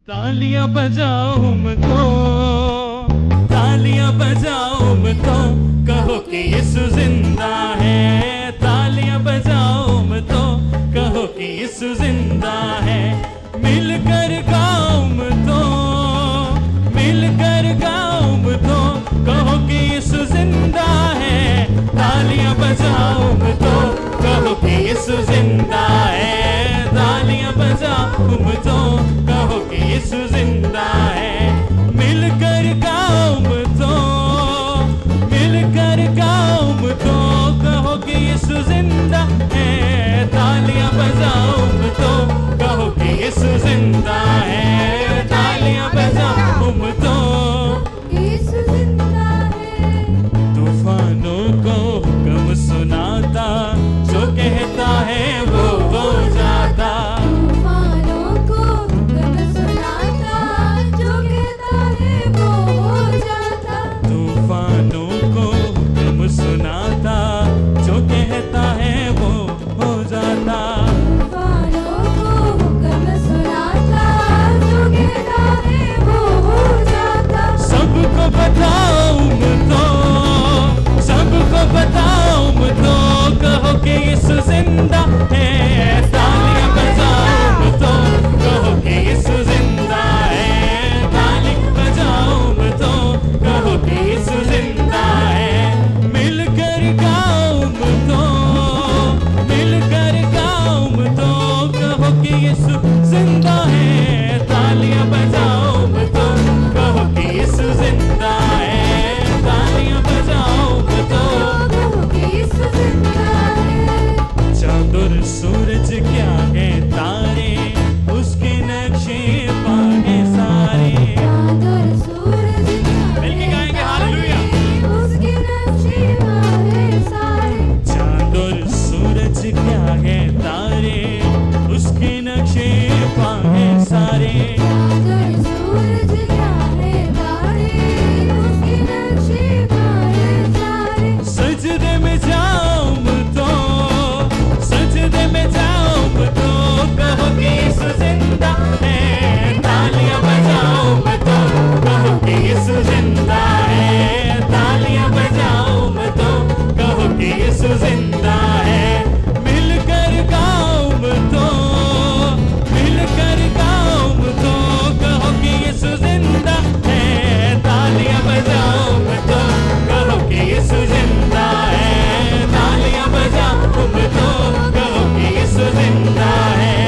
तालियां बजाओ मुझको, तालियां बजाओ मुझको, कहो कि यीशु जिंदा है। तालियां बजाओ मुझको, कहो कि यीशु जिंदा है। मिलकर गाओ मुझको, मिलकर गाओ मुझको, कहो कि यीशु जिंदा है। तालियां बजाओ मुझको, कहो कि यीशु जिंदा है। तालियां बजाओ मुझको, कहो कि यीशु जिंदा है। मिलकर गाओ मुझको, मिलकर गाओ मुझको, कहो कि यीशु जिंदा है। तालियां बजाओ मुझको, कहो कि यीशु जिंदा है। तालियां बजाओ मुझको, यीशु जिंदा है। तूफानों को हुक्म सुनाता, जो कहता है वो हो जाता। तूफानों को हुक्म सुनाता, जो कहता है वो हो जाता। तूफानों को हुक्म सुनाता, जो कहता है वो हो जाता। तूफानों को हुक्म सुनाता, जो कहता है वो हो जाता। सबको बताओ मुझको, सबको बताओ मुझको, कहो कि यीशु जिंदा है। तालियां बजाओ मुझको, कहो कि यीशु जिंदा है। तालियां बजाओ मुझको, कहो कि यीशु जिंदा है। मिलकर गाओ मुझको, मिलकर गाओ मुझको, कहो कि यीशु जिंदा है। तालियां बजाओ मुझको, कहो कि यीशु जिंदा है। तालियां बजाओ मुझको, कहो कि यीशु जिंदा है। चांद और सूरज क्या है तारे, उसके नक्शे पाए सारे। चाँद और सूरज मिलके गाएंगे हालेलुया। उसके नक्शे मारे सारे। चांद और सूरज क्या है तारे, उसके नक्शे पाए सारे। चाँद और सूरज क्या है तारे, उसके नक्शे मारे सारे। सजदे में जाओ मुझको, सजदे में जाओ मुझको, कहो कि यीशु जिंदा है। तालियां बजाओ मुझको, कहो कि यीशु जिंदा है। तालियां बजाओ मुझको, कहो कि यीशु जिंदा है। मिलकर गाओ मुझको, मिलकर गाओ मुझको, कहो कि यीशु जिंदा है। तालियां बजाओ मुझको, कहो कि यीशु जिंदा है। तालियां बजाओ मुझको, कहो कि यीशु जिंदा है।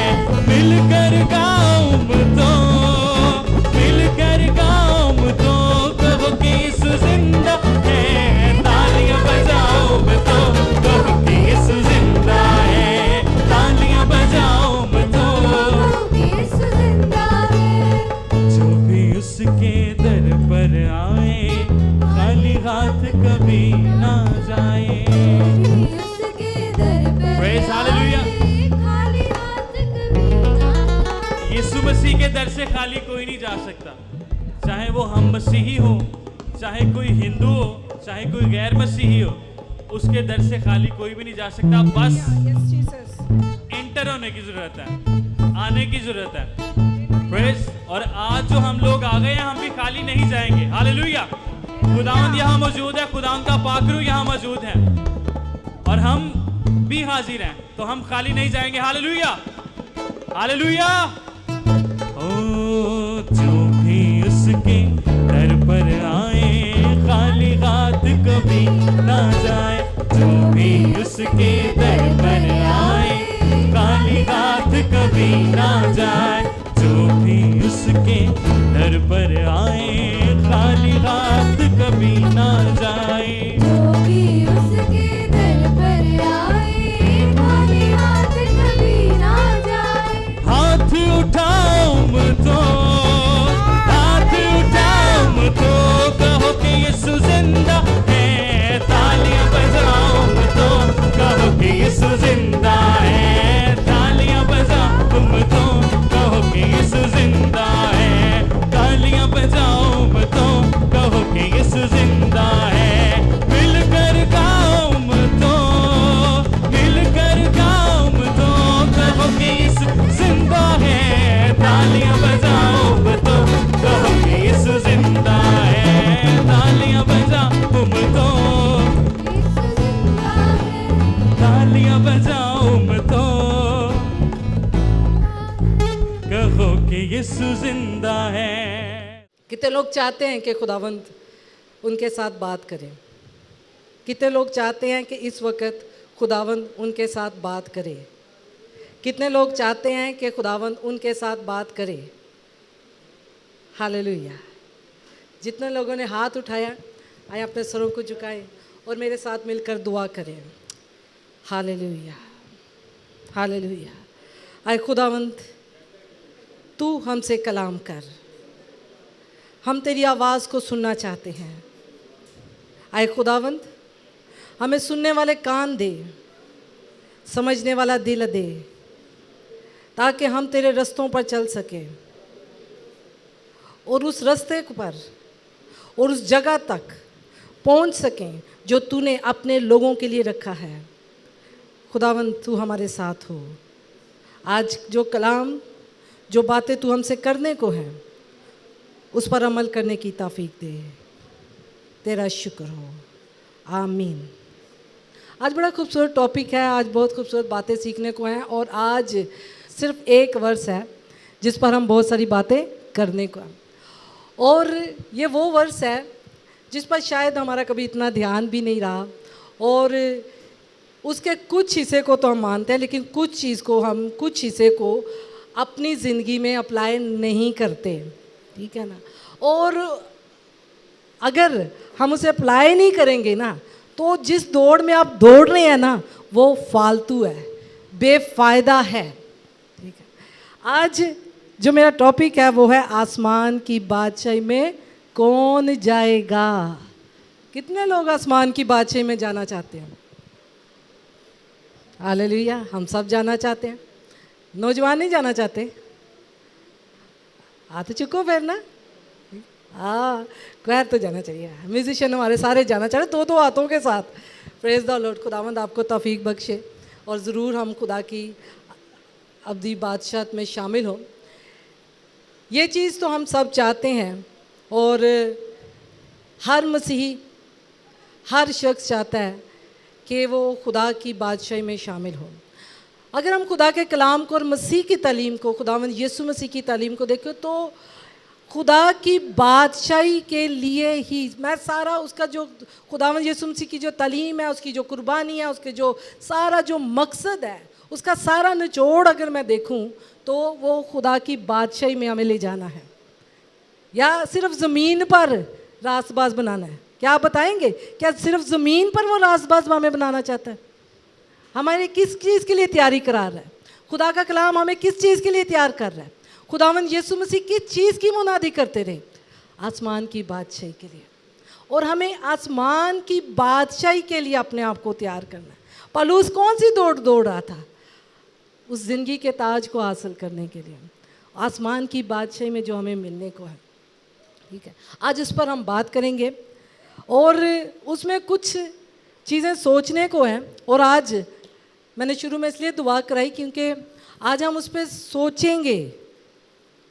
मिलकर गाओ मुझको, मिलकर गाओ मुझको, कहो कि यीशु जिंदा है। तालियां बजाओ मुझको, कहो कि यीशु जिंदा है। तालियां बजाओ मुझको, कहो कि यीशु जिंदा है। जो भी उसके दर पर आए, खाली हाथ कभी ना जाए। उसके दर पर Praise hallelujah. आए, खाली हाथ कभी ना जाए। यीशु मसीह के दर से खाली कोई नहीं जा सकता। चाहे वो हम मसीही हो, चाहे कोई हिंदू हो, चाहे कोई गैर मसीही हो, उसके दर से खाली कोई भी नहीं जा सकता। बस एंटर होने की जरूरत है, आने की जरूरत है। प्रेज। और आज जो हम लोग आ गए हैं, हम भी खाली नहीं जाएंगे। हालेलुया। खुदावंद यहाँ मौजूद है, खुदावंद का पाकरू यहाँ मौजूद है, और हम भी हाजिर हैं, तो हम खाली नहीं जाएंगे। Hallelujah, hallelujah. ओ जो भी उसके दर पर आए, खाली हाथ कभी ना जाए। जो भी उसके दर पर आए, खाली हाथ कभी ना जाए। जो भी उसके दर पर आए, खाली हाथ कभी ना जाए। जो भी उसके दर पर आए, खाली हाथ कभी ना जाए। हाथ उठाओ मुझको, हाथ उठाओ मुझको, कहो कि यीशु जिंदा है। तालियां बजाओ मुझको, कहो कि यीशु जिंदा है। तालियां बजाओ मुझको, कहो कि यीशु जिंदा है। तालियां बजाओ मुझको, कहो कि यीशु जिंदा है। बजाऊं मैं तो कहो कि यीशु जिंदा है। कितने लोग चाहते हैं कि खुदावंद उनके साथ बात करें? कितने लोग चाहते हैं कि इस वक्त खुदावंद उनके साथ बात करे? कितने लोग चाहते हैं कि खुदावंद उनके साथ बात करे? हालेलुया। जितने लोगों ने हाथ उठाया, आए अपने सरों को झुकाएं और मेरे साथ मिलकर दुआ करें। Hallelujah, hallelujah. आए खुदावंद, तू हमसे कलाम कर, हम तेरी आवाज़ को सुनना चाहते हैं। आए खुदावंद, हमें सुनने वाले कान दे, समझने वाला दिल दे, ताकि हम तेरे रस्तों पर चल सकें और उस रास्ते पर और उस जगह तक पहुंच सकें जो तूने अपने लोगों के लिए रखा है। खुदावंद, तू हमारे साथ हो। आज जो कलाम, जो बातें तू हमसे करने को है, उस पर अमल करने की तौफीक दे। तेरा शुक्र हो, आमीन। आज बड़ा खूबसूरत टॉपिक है, आज बहुत खूबसूरत बातें सीखने को हैं और आज सिर्फ एक वर्स है जिस पर हम बहुत सारी बातें करने को हैं। और ये वो वर्स है जिस पर शायद हमारा कभी इतना ध्यान भी नहीं रहा और उसके कुछ हिस्से को तो हम मानते हैं, लेकिन कुछ हिस्से को अपनी ज़िंदगी में अप्लाई नहीं करते, ठीक है ना। और अगर हम उसे अप्लाई नहीं करेंगे ना, तो जिस दौड़ में आप दौड़ रहे हैं ना, वो फालतू है, बेफायदा है, ठीक है। आज जो मेरा टॉपिक है वो है आसमान की बादशाही में कौन जाएगा। कितने लोग आसमान की बादशाही में जाना चाहते हैं? हालेलुया, हम सब जाना चाहते हैं। नौजवान नहीं जाना चाहते? हाथ चुको फिर ना। हाँ, क्वायर तो जाना चाहिए, म्यूजिशियन हमारे सारे जाना चाहिए, दो हाथों के साथ। Praise the Lord. खुदावंद आपको तौफीक बख्शे और ज़रूर हम खुदा की अब्दी बादशाहत में शामिल हों। ये चीज़ तो हम सब चाहते हैं और हर मसीही, हर शख्स चाहता है कि वो खुदा की बादशाही में शामिल हो। अगर हम खुदा के कलाम को और मसीह की तालीम को, खुदावंद यीशु मसीह की तालीम को देखें, तो खुदा की बादशाही के लिए ही मैं सारा उसका जो खुदावंद यीशु मसीह की जो तालीम है, उसकी जो कुर्बानी है, उसके जो सारा जो मकसद है, उसका सारा निचोड़ अगर मैं देखूं तो वो खुदा की बादशाही में हमें ले जाना है या सिर्फ ज़मीन पर रासबाज बनाना है? क्या आप बताएंगे? क्या सिर्फ ज़मीन पर वो रासबाज हमें बनाना चाहता है? हमारे किस चीज़ के लिए तैयारी करा रहा है? खुदा का कलाम हमें किस चीज़ के लिए तैयार कर रहा है? खुदावंद यीशु मसीह किस चीज़ की मुनादी करते रहे? आसमान की बादशाही के लिए। और हमें आसमान की बादशाही के लिए अपने आप को तैयार करना है। पौलुस कौन सी दौड़ रहा था? उस ज़िंदगी के ताज को हासिल करने के लिए, आसमान की बादशाही में जो हमें मिलने को है, ठीक है। आज इस पर हम बात करेंगे और उसमें कुछ चीज़ें सोचने को हैं। और आज मैंने शुरू में इसलिए दुआ कराई क्योंकि आज हम उस पर सोचेंगे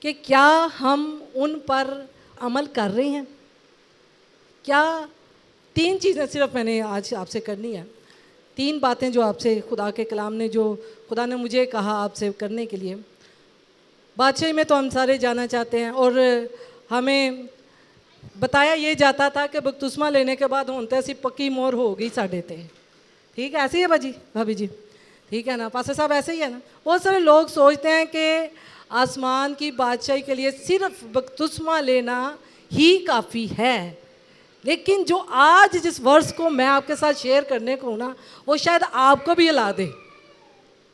कि क्या हम उन पर अमल कर रहे हैं। क्या 3 चीज़ें सिर्फ मैंने आज आपसे करनी है, 3 बातें जो आपसे खुदा के कलाम ने, जो खुदा ने मुझे कहा आपसे करने के लिए। बादशाही में तो हम सारे जाना चाहते हैं और हमें बताया ये जाता था कि बपतिस्मा लेने के बाद होते ऐसी पक्की मोर होगी साढ़े ते, ठीक है। ऐसे ही है भाभी जी, ठीक है ना। पास्टर साहब ऐसे ही है ना। बहुत सारे लोग सोचते हैं कि आसमान की बादशाही के लिए सिर्फ बपतिस्मा लेना ही काफ़ी है, लेकिन जो आज जिस वर्ष को मैं आपके साथ शेयर करने को हूँ ना, वो शायद आपको भी हिला दे,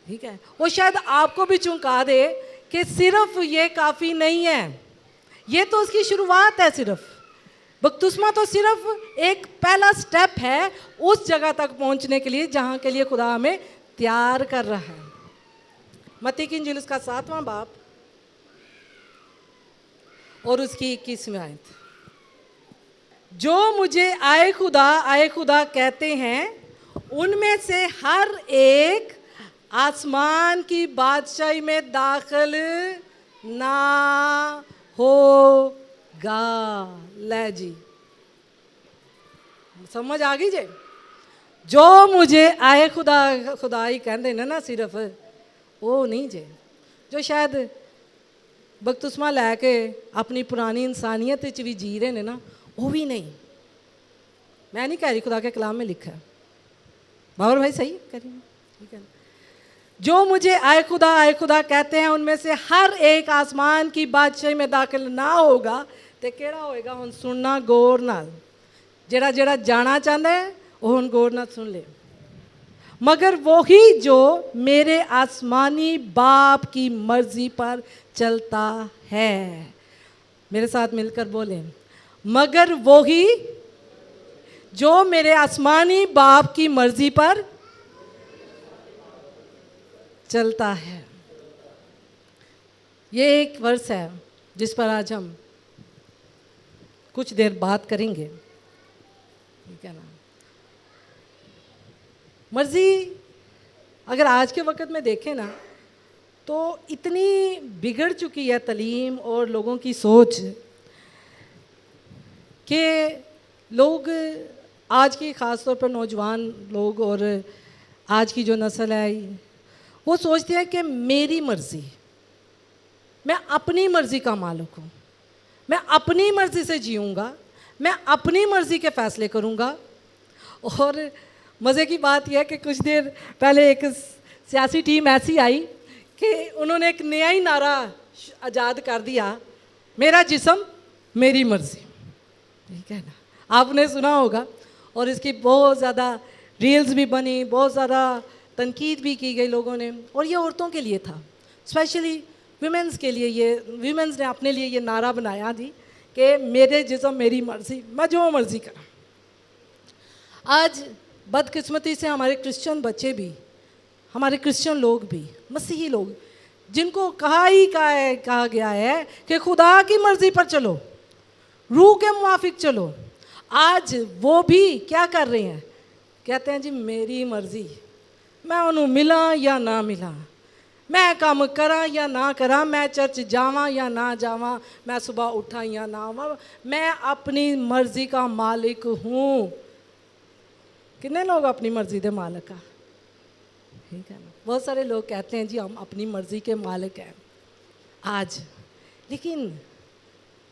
ठीक है। वो शायद आपको भी चौंका दे कि सिर्फ ये काफ़ी नहीं है, ये तो उसकी शुरुआत है। सिर्फ बपतिस्मा तो सिर्फ एक पहला स्टेप है उस जगह तक पहुंचने के लिए जहां के लिए खुदा हमें तैयार कर रहा है। मत्ती की इंजील उसका 7वां बाब और उसकी 21वीं आयत। जो मुझे आए खुदा कहते हैं, उनमें से हर एक आसमान की बादशाही में दाखिल ना होगा। ले जी, समझ आ गई जे? जो मुझे आए खुदा खुदा ही कहते ने ना सिर्फ वो नहीं जे जो शायद बपतिस्मा लैके अपनी पुरानी इंसानियत च भी जी रहे हैं ना, वो भी नहीं। मैं नहीं कह रही, खुदा के कलाम में लिखा है। बाबर भाई सही कह रही हूँ, ठीक है ना। जो मुझे आए खुदा कहते हैं उनमें से हर एक आसमान की बादशाही में दाखिल ना होगा तो केड़ा होएगा। हुण सुनना गौर नाल, जेड़ा जेड़ा जाना चाहता है वो हुण गौर नाल सुन ले। मगर वही जो मेरे आसमानी बाप की मर्जी पर चलता है, मेरे साथ मिलकर बोलें, मगर वही जो मेरे आसमानी बाप की मर्जी पर चलता है। ये एक वर्स है जिस पर आज हम कुछ देर बात करेंगे, ठीक है ना। मर्जी अगर आज के वक्त में देखें ना तो इतनी बिगड़ चुकी है तालीम और लोगों की सोच कि लोग आज की ख़ास तौर पर नौजवान लोग और आज की जो नस्ल है वो सोचते हैं कि मेरी मर्ज़ी, मैं अपनी मर्ज़ी का मालिक हूँ, मैं अपनी मर्ज़ी से जीऊँगा, मैं अपनी मर्ज़ी के फ़ैसले करूँगा। और मज़े की बात यह है कि कुछ देर पहले एक सियासी टीम ऐसी आई कि उन्होंने एक नया ही नारा आज़ाद कर दिया, मेरा जिस्म मेरी मर्ज़ी, ठीक है ना। आपने सुना होगा और इसकी बहुत ज़्यादा रील्स भी बनी, बहुत ज़्यादा तनकीद भी की गई लोगों ने। और ये औरतों के लिए था, स्पेशली वीमेंस के लिए। ये वीमेंस ने अपने लिए ये नारा बनाया जी कि मेरे जिस्म मेरी मर्ज़ी, मैं जो मर्ज़ी करूँ। आज बदकिस्मती से हमारे क्रिश्चियन बच्चे भी, हमारे क्रिश्चियन लोग भी, मसीही लोग, जिनको कहा गया है कि खुदा की मर्ज़ी पर चलो, रूह के मुआफिक चलो, आज वो भी क्या कर रहे हैं, कहते हैं जी मेरी मर्ज़ी, मैं उन्होंने मिला या ना मिला, मैं काम करा या ना करा, मैं चर्च जावा या ना जावा, मैं सुबह उठा या ना आवा, मैं अपनी मर्ज़ी का मालिक हूँ। कितने लोग अपनी मर्ज़ी के मालिक का, ठीक है ना। बहुत सारे लोग कहते हैं जी हम अपनी मर्ज़ी के मालिक हैं आज, लेकिन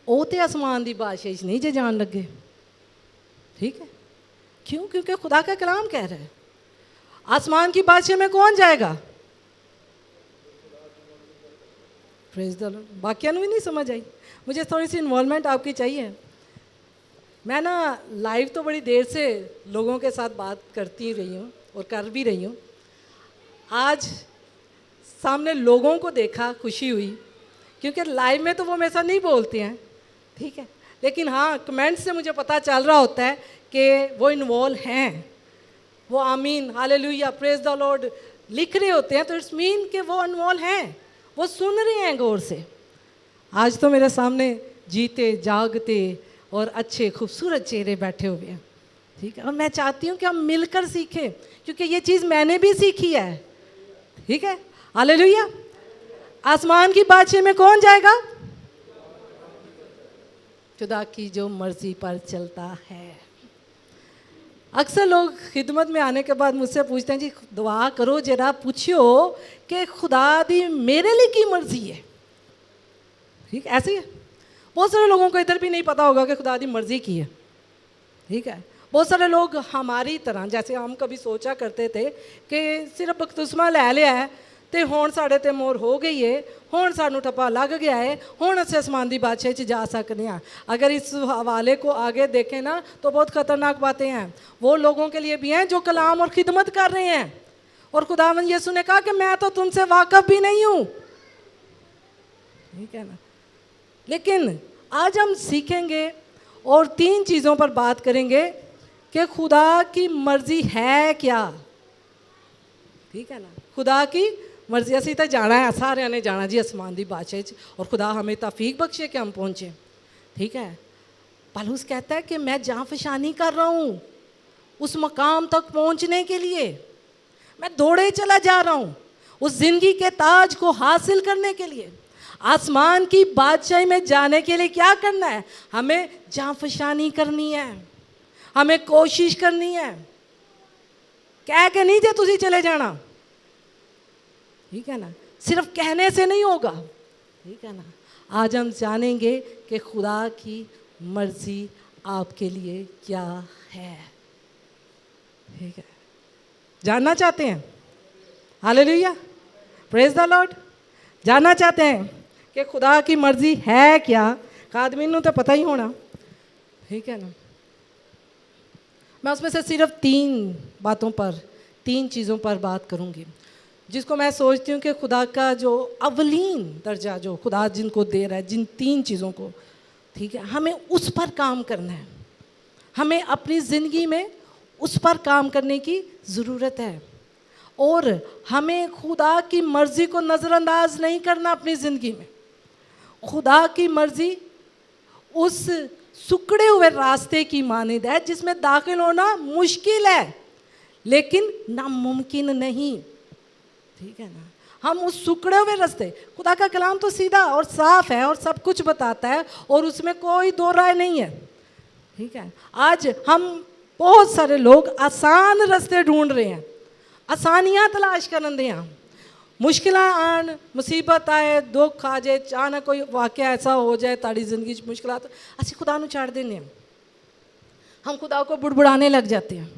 वो तो आसमान की बादशाही नहीं जे जान लगे, ठीक है। क्यों? क्योंकि खुदा का कलाम कह रहा है आसमान की बादशाही में कौन जाएगा। Praise the Lord. बाकियों भी नहीं समझ आई, मुझे थोड़ी सी इन्वॉल्वमेंट आपकी चाहिए। मैं ना लाइव तो बड़ी देर से लोगों के साथ बात करती रही हूँ और कर भी रही हूँ। आज सामने लोगों को देखा, खुशी हुई, क्योंकि लाइव में तो वो मेरे साथ नहीं बोलते हैं, ठीक है, लेकिन हाँ कमेंट से मुझे पता चल रहा होता है कि वो इन्वॉल्व हैं, वो आमीन हालेलुया प्रेज़ द लॉर्ड लिख रहे होते हैं, तो इट्स मीन कि वो इन्वॉल्व हैं, वो सुन रहे हैं गौर से। आज तो मेरे सामने जीते जागते और अच्छे खूबसूरत चेहरे बैठे हुए हैं, ठीक है। और मैं चाहती हूँ कि हम मिलकर सीखें, क्योंकि ये चीज़ मैंने भी सीखी है, ठीक है। हालेलुया। आसमान की बादशाही में कौन जाएगा? खुदा की जो मर्जी पर चलता है। अक्सर लोग खिदमत में आने के बाद मुझसे पूछते हैं जी दुआ करो जरा पूछो कि खुदा दी मेरे लिए की मर्जी है, ठीक ऐसे ही है। बहुत सारे लोगों को इधर भी नहीं पता होगा कि खुदा दी मर्जी की है, ठीक है। बहुत सारे लोग हमारी तरह, जैसे हम कभी सोचा करते थे कि सिर्फ बपतिस्मा ले लिया है तो हुण साढ़े ते मोर हो गई है, हुण सानू ठप्पा लग गया है, हुण असीं आसमान दी बादशाही च जा सकते हैं। अगर इस हवाले को आगे देखें ना तो बहुत ख़तरनाक बातें हैं वो लोगों के लिए भी हैं जो कलाम और ख़िदमत कर रहे हैं। और खुदावंद यीशु ने कहा कि मैं तो तुमसे वाकफ़ भी नहीं हूँ, ठीक है ना। लेकिन आज हम सीखेंगे और 3 चीज़ों पर बात करेंगे कि खुदा की मर्ज़ी है क्या, ठीक है ना। खुदा की मर्जी, असीं तो जाना है, सारे ने जाना जी आसमान की बादशाही च, और खुदा हमें तौफीक बख्शे कि हम पहुँचे, ठीक है। पौलुस कहता है कि मैं जांफशानी कर रहा हूँ उस मकाम तक पहुँचने के लिए, मैं दौड़े चला जा रहा हूँ उस ज़िंदगी के ताज को हासिल करने के लिए। आसमान की बादशाही में जाने के लिए क्या करना है? हमें जांफशानी करनी है, हमें कोशिश करनी है, कह के नहीं जे तुसी चले जाना, ठीक है ना, सिर्फ कहने से नहीं होगा, ठीक है ना। आज हम जानेंगे कि खुदा की मर्जी आपके लिए क्या है, ठीक है। जानना चाहते हैं? Hallelujah, praise the Lord. जानना चाहते हैं कि खुदा की मर्जी है क्या? आदमी को तो पता ही होना, ठीक है ना। मैं उसमें से सिर्फ 3 बातों पर, 3 चीज़ों पर बात करूंगी, जिसको मैं सोचती हूँ कि खुदा का जो अवलीन दर्जा जो खुदा जिनको दे रहा है, जिन 3 चीज़ों को, ठीक है, हमें उस पर काम करना है। हमें अपनी ज़िंदगी में उस पर काम करने की ज़रूरत है, और हमें खुदा की मर्ज़ी को नज़रअंदाज नहीं करना अपनी ज़िंदगी में। खुदा की मर्ज़ी उस सुकड़े हुए रास्ते की मानिंद है जिसमें दाखिल होना मुश्किल है लेकिन नामुमकिन नहीं, ठीक है ना। हम उस सुकड़े हुए रास्ते, खुदा का कलाम तो सीधा और साफ है और सब कुछ बताता है और उसमें कोई दो राय नहीं है, ठीक है। आज हम बहुत सारे लोग आसान रास्ते ढूंढ रहे हैं, आसानियां तलाश करन दे हैं। मुश्किलां आन, मुसीबत आए, दुख आ जाए, अचानक कोई वाकया ऐसा हो जाए ताड़ी जिंदगी च मुश्किलात, असी खुदा नूं छाड़ देने हैं, हम खुदा को बुड़बुड़ाने लग जाते हैं,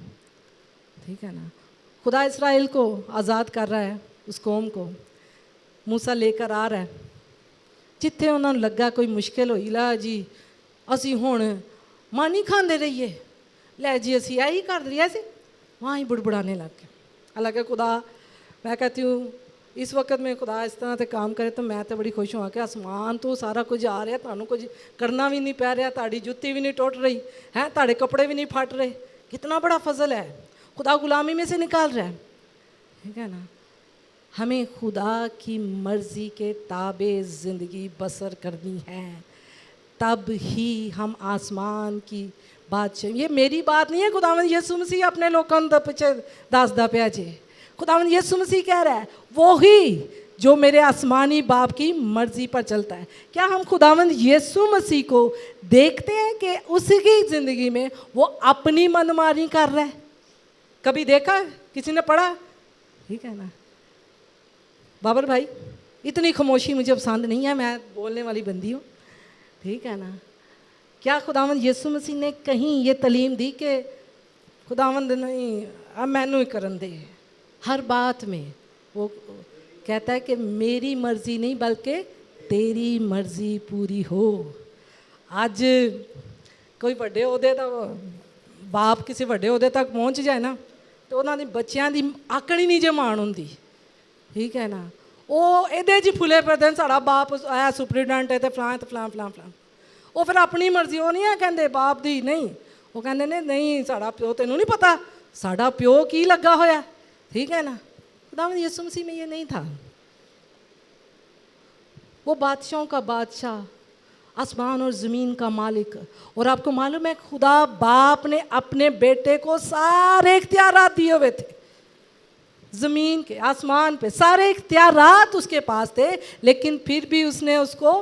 ठीक है ना। खुदा इस्राएल को आज़ाद कर रहा है, उस कौम को मूसा लेकर आ रहा है, जिथे उन्होंने लगा कोई मुश्किल होई, ला जी असी हुण मानी खांदे रहिए, लै जी असी यही कर रही सी, वहाँ ही बुड़बुड़ाने लग गए। हालांकि खुदा, मैं कहती हूँ इस वक्त में खुदा इस तरह से काम करे तो मैं तो बड़ी खुश हुआ कि आसमान तो सारा कुछ आ रहा, थानू कुछ करना भी नहीं पै रहा, ताड़ी जुत्ती भी नहीं टुट रही है, ताड़े कपड़े भी नहीं फट रहे, कितना बड़ा फजल है, खुदा गुलामी में से निकाल रहा है, ठीक है ना। हमें खुदा की मर्ज़ी के ताबे ज़िंदगी बसर करनी है, तब ही हम आसमान की बात, ये मेरी बात नहीं है, खुदावंद यीशु मसीह अपने लोगों के पीछे दसदा पिया जी। खुदावंद यीशु मसीह कह रहा है वो ही जो मेरे आसमानी बाप की मर्जी पर चलता है। क्या हम खुदावंद यीशु मसीह को देखते हैं कि उसकी ज़िंदगी में वो अपनी मनमानी कर रहा है? कभी देखा है? किसी ने पढ़ा? ठीक है ना। बाबर भाई, इतनी खामोशी मुझे पसंद नहीं है, मैं बोलने वाली बंदी हूँ, ठीक है ना। क्या खुदावंद यीशु मसीह ने कहीं ये तालीम दी कि खुदावंद नहीं अब मैनू ही करन दे? हर बात में वो कहता है कि मेरी मर्ज़ी नहीं बल्कि तेरी मर्ज़ी पूरी हो। आज कोई बड़े ओहदे तक बाप किसी बड़े ओहदे तक पहुँच जाए ना तो उन्होंने बच्चों की आकड़ ही नहीं जे मान होंदी, ठीक है ना। वो ये जी फुले फिरते हैं, साड़ा बाप है सुपरिटेंडेंट है तो फलां तो फलां फलां फलां, वो फिर अपनी मर्जी, वो नहीं है कहते बाप दी, नहीं, वो कहते ने नहीं साड़ा प्यो तेनों नहीं पता साड़ा प्यो की लगा होया, ठीक है ना। खुदावंद यीशु मसीह में ये नहीं था। वो बादशाहों का बादशाह, आसमान और ज़मीन का मालिक, और आपको मालूम है खुदा बाप ने अपने बेटे को सारे इख्तियारात दिए हुए थे, ज़मीन के आसमान पे सारे इख्तियारात उसके पास थे, लेकिन फिर भी उसने उसको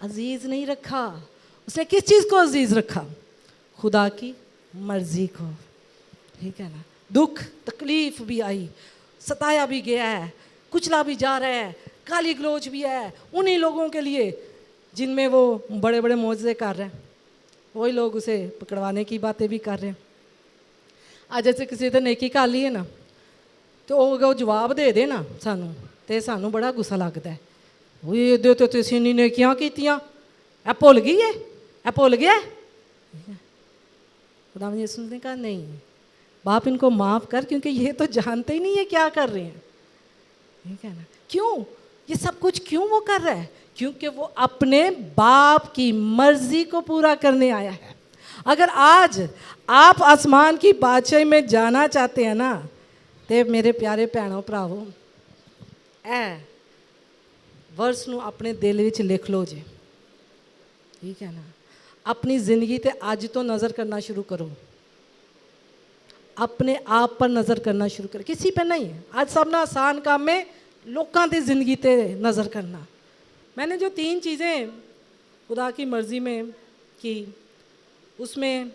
अजीज़ नहीं रखा। उसने किस चीज़ को अजीज़ रखा? खुदा की मर्ज़ी को, ठीक है ना। दुख तकलीफ़ भी आई, सताया भी गया है, कुचला भी जा रहा है, गाली गलोच भी है उन्हीं लोगों के लिए जिनमें वो बड़े बड़े मौजज़े कर रहे हैं, वही लोग उसे पकड़वाने की बातें भी कर रहे हैं। आज जैसे किसी ने नेकी कर ली है ना तो वो जवाब दे दे ना सानू तो सानू बड़ा गुस्सा लगता है, वो ये तो तुसीं इन्नी नेकियां कीतियां, ए भुल गई है, ए भुल गया। खुदावंद यीशु ने कहा नहीं बाप इनको माफ़ कर, क्योंकि ये तो जानते ही नहीं है क्या कर रहे हैं, ठीक है ना। क्यों ये सब कुछ क्यों वो कर रहा है? क्योंकि वो अपने बाप की मर्जी को पूरा करने आया है। अगर आज आप आसमान की बादशाही में जाना चाहते हैं ना तो मेरे प्यारे भैनों भरावो ए वर्स नूं अपने दिल विच लिख लो जी, ठीक है ना। अपनी ज़िंदगी ते अज तो नज़र करना शुरू करो, अपने आप पर नज़र करना शुरू करो, किसी पे नहीं। आज सब ना आसान काम में लोगों की ज़िंदगी ते नज़र करना। मैंने जो 3 चीज़ें खुदा की मर्ज़ी में की उसमें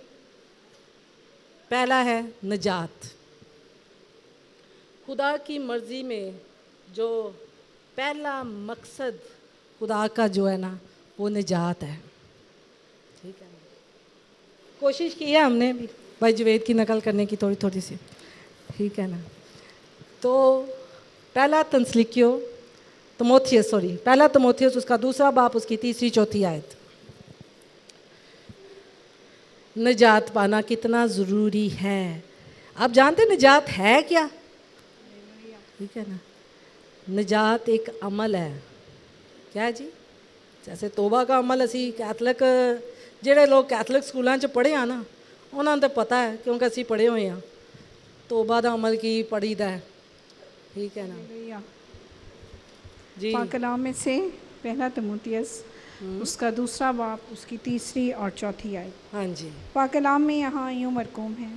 पहला है निजात, खुदा की मर्ज़ी में जो पहला मकसद खुदा का जो है ना वो निजात है। ठीक है, कोशिश की है हमने भी भाई जुवेद की नकल करने की थोड़ी थोड़ी सी। ठीक है ना, तो पहला तमोथियस उसका दूसरा बाप उसकी तीसरी चौथी आयत। निजात पाना कितना ज़रूरी है। आप जानते निजात है क्या? ठीक है ना, निजात एक अमल है। क्या है जी? जैसे तोबा का अमल असी कैथलिक ਜਿਹੜੇ लोग कैथलिक स्कूलों च पढ़े हैं ना उन्होंने तो पता है क्योंकि असी पढ़े हुए हैं तोबा का अमल की पढ़ीदा है। ठीक है ना जी। पाक कलाम में से पहला तिमुथियुस उसका दूसरा बाप उसकी तीसरी और चौथी आयत। हाँ जी, पाक कलाम में यहाँ यूँ मरकूम है,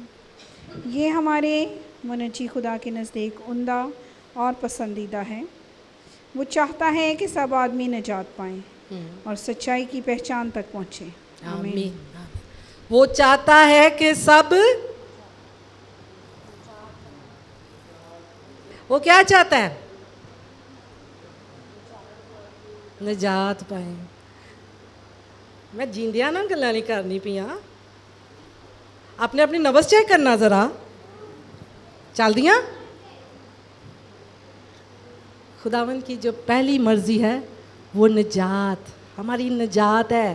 ये हमारे मुनज्जी खुदा के नज़दीक उम्दा और पसंदीदा है। वो चाहता है कि सब आदमी निजात पाएँ और सच्चाई की पहचान तक पहुँचे। आमीन। वो चाहता है कि सब, वो क्या चाहता है? निजात पाए। मैं जींदिया ना गल्लां नहीं करनी पियां, आपने अपनी नब्ज़ चेक करना ज़रा। चल दियां? खुदावन की जो पहली मर्ज़ी है वो निजात, हमारी निजात है।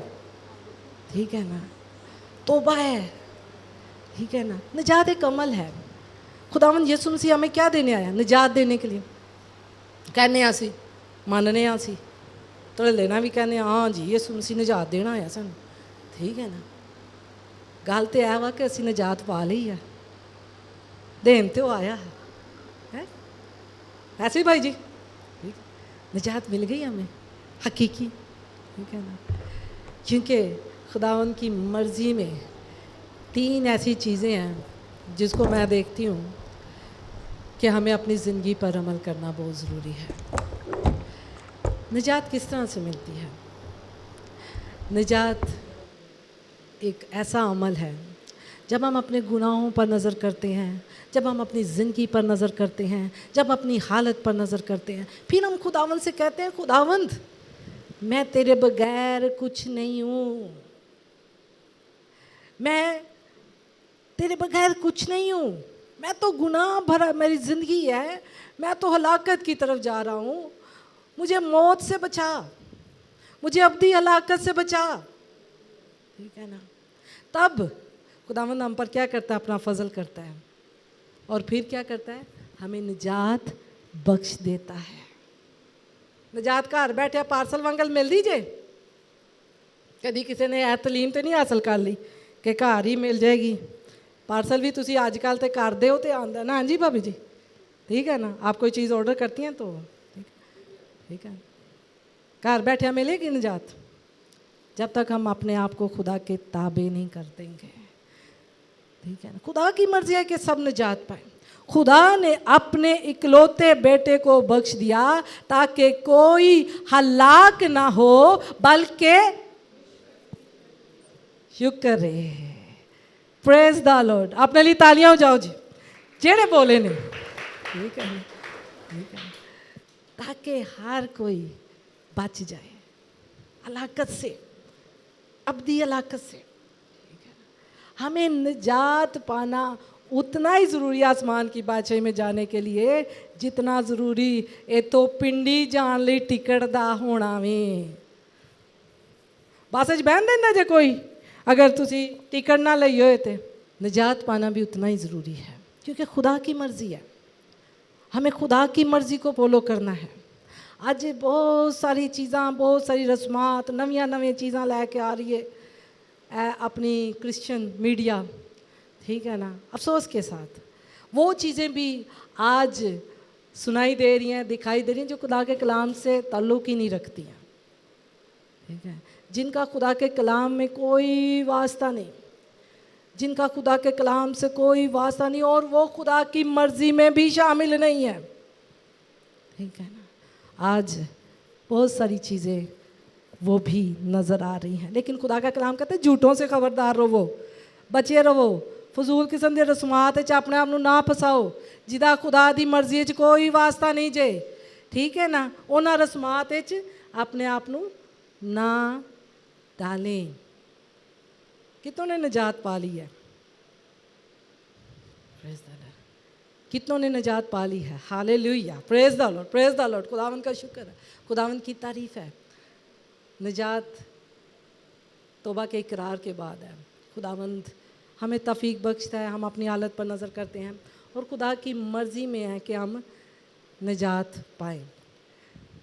ठीक है ना, तौबा है। ठीक है ना, निजात एक अमल है। खुदावन यीशु मसीह हमें क्या देने आया? निजात देने के लिए। कहने आसी मानने आसी तो लेना भी कहने हाँ जी यीशु मसीह निजात देना आया सानू। ठीक है ना, गल तो है वा कि असी निजात पा ली है, देन तो आया है ऐसे ही भाई जी। ठीक, निजात मिल गई हमें हकीकी। ठीक है ना, क्योंकि खुदावन की मर्ज़ी में 3 ऐसी चीज़ें हैं जिसको मैं देखती हूँ कि हमें अपनी ज़िंदगी पर अमल करना बहुत ज़रूरी है। निजात किस तरह से मिलती है? निजात एक ऐसा अमल है जब हम अपने गुनाहों पर नज़र करते हैं, जब हम अपनी ज़िंदगी पर नज़र करते हैं, जब अपनी हालत पर नज़र करते हैं, फिर हम खुदावंद से कहते हैं खुदावंद मैं तेरे बगैर कुछ नहीं हूँ, मैं तेरे बगैर कुछ नहीं हूँ, मैं तो गुनाह भरा मेरी ज़िंदगी है, मैं तो हलाकत की तरफ जा रहा हूँ, मुझे मौत से बचा, मुझे अब्दी हलाकत से बचा। ठीक है ना, तब खुदावंद हम पर क्या करता है? अपना फजल करता है और फिर क्या करता है? हमें निजात बख्श देता है। निजात घर बैठे पार्सल वांगल मिल दीजिए। कभी किसी ने यह तलीम तो नहीं हासिल कर ली कि घर ही मिल जाएगी। पार्सल भी तुसी आजकल तो करते हो तो आंदा ना। हाँ जी भाभी जी, ठीक है ना, आप कोई चीज़ ऑर्डर करती हैं तो ठीक है, घर बैठे मिलेगी निजात जब तक हम अपने आप को खुदा के ताबे नहीं कर देंगे। ठीक है ना, खुदा की मर्जी है कि सब निजात पाए। खुदा ने अपने इकलौते बेटे को बख्श दिया ताकि कोई हलाक ना हो बल्कि शुक्र है। Praise the Lord. अपने लिए तालियां हो जाओ जी जेड़े बोले ने। ठीक है, ठीक है, ताकि हर कोई बच जाए हलाकत से, अब्दी हलाकत से। ठीक है, हमें निजात पाना उतना ही ज़रूरी आसमान की बादशाही में जाने के लिए जितना ज़रूरी ए तो पिंडी जान ली टिकट दा होना वे। बस च बहन देना जे कोई अगर तुसी टिकट ना लई होए तो निजात पाना भी उतना ही ज़रूरी है, क्योंकि खुदा की मर्ज़ी है। हमें खुदा की मर्ज़ी को फॉलो करना है। अज बहुत सारी चीज़ां, बहुत सारी रस्मात, नवियां नवियां चीज़ां लैके आ रही है अपनी क्रिश्चियन मीडिया। ठीक है ना, अफसोस के साथ वो चीज़ें भी आज सुनाई दे रही हैं, दिखाई दे रही हैं जो खुदा के कलाम से ताल्लुक़ ही नहीं रखती हैं। ठीक है, जिनका खुदा के कलाम में कोई वास्ता नहीं, जिनका खुदा के कलाम से कोई वास्ता नहीं और वो खुदा की मर्ज़ी में भी शामिल नहीं है। ठीक है ना, आज बहुत सारी चीज़ें वो भी नज़र आ रही हैं, लेकिन खुदा का कलाम कहते हैं झूठों से खबरदार रहो, बचे रहो, फजूल किस्म दी रस्मात च अपने आप नूं ना फसाओ जिदा खुदा दी मर्जी च कोई वास्ता नहीं जे, ठीक है ना। उन्हां रस्मात च अपने आप नूं ना डालें। कितनों ने निजात पा ली है? Praise the Lord. कितनों ने निजात पा ली है? Hallelujah, praise the Lord, praise the Lord. खुदावंद का शुक्र है, खुदावंद की तारीफ है। निजात तौबा के इकरार के बाद है। खुदावंद हमें तौफीक बख्शता है, हम अपनी हालत पर नज़र करते हैं और खुदा की मर्ज़ी में है कि हम निजात पाएँ।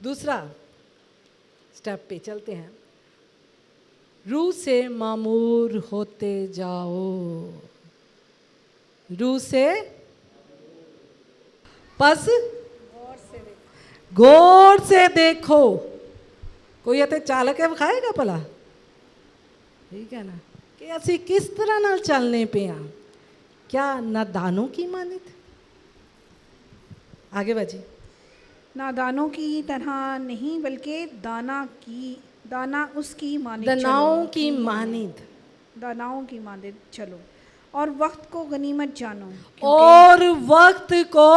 दूसरा स्टेप पे चलते हैं, रूह से मामूर होते जाओ। रूह से बस गौर से देखो। कोई इत्थे चाल के विखाएगा भला, ठीक है ना, कि असी किस तरह नाल चलने पे हाँ। क्या नादानों की मानित? आगे बाजी। नादानों की तरह नहीं बल्कि दाना उसकी मानित दनाओं की मानित, दानाओं की मानित चलो और वक्त को गनीमत जानो। और वक्त को